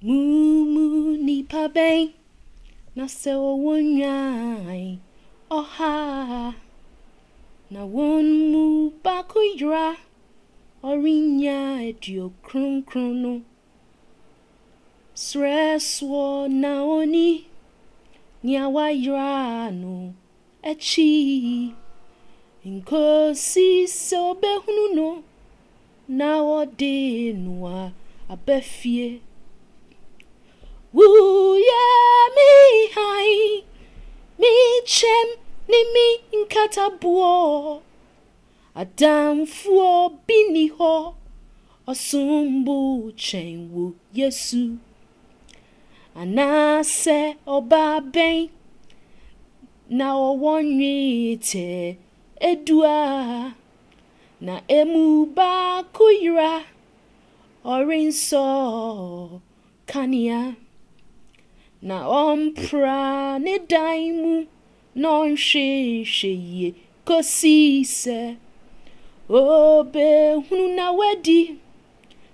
Mumu nipa ben na se wonyan oha na won mu bakuyra orinya edio kronkrono sreswo na oni nyawayra no echi inkosi so behunu no na ode noa abefie Woo yeah me high me chem ni mi nkatabuo Adamfo bini ho osumbu chenwu Yesu Anase oba ben na owonwite edua na emuba kuyra orinso kania na ompra ne daimu non sheye kosise obe hunu na wedi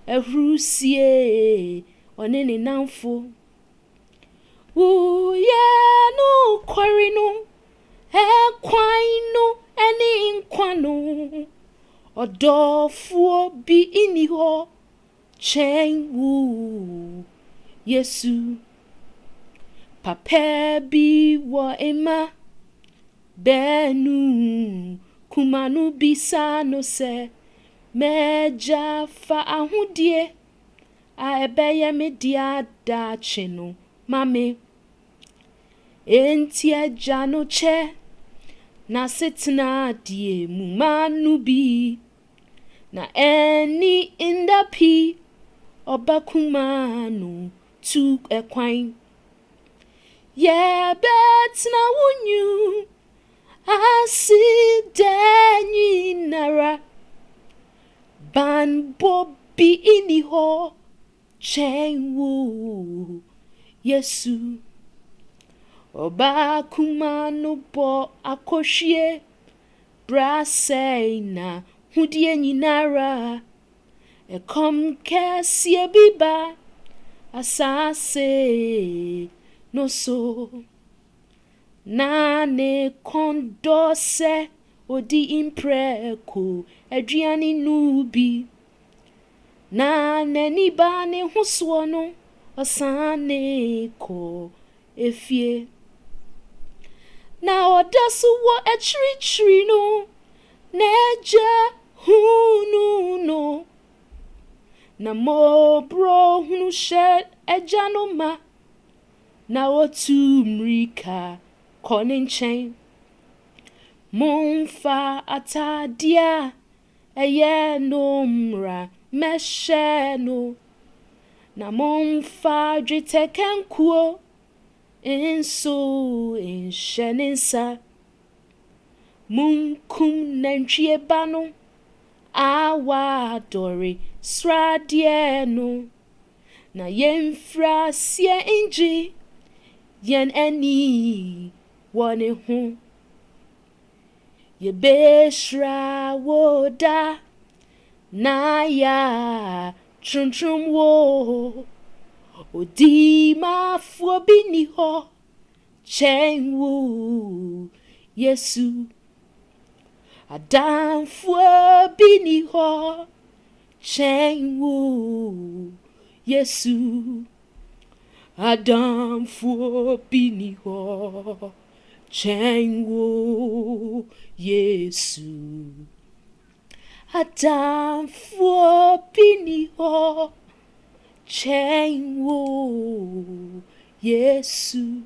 ehrusie onene namfo uye no kwarino ekwaino eni nkwano odofuo bi iniho chenwu Yesu Papa bi wo ema benu kumanu bisa no se meja fa ahudie a ebeye media da cheno mame enti eja no che na setna die mu manu bi na eni indapi obakumanu tu ekwan betna wunyu asideni nara ban bobi iniho chenwu Yesu obakumanu bo akoshie brasei na hudie nyinara ekom kesie biba asase no so Nane kondose odi impreko adriani nubi Nane nibane huswono osane ko efie Na odasu wo echiri no neja hunu no Na mo bro hunu shed ejano ma Na otu mrika konin chain Monfa atadia eye no mra mesheno Na monfa dritekenkuo inso inshenensa Munkum nentrie bano awa dori sradieno Na yemfra sie inji yen eni wone hu Ye beshra woda na ya trum wo odi ma fu bini ho chenwu Yesu Adamfo bini ho chenwu Yesu Adamfo bini ho chenwu Yesu Adamfo bini ho chenwu Yesu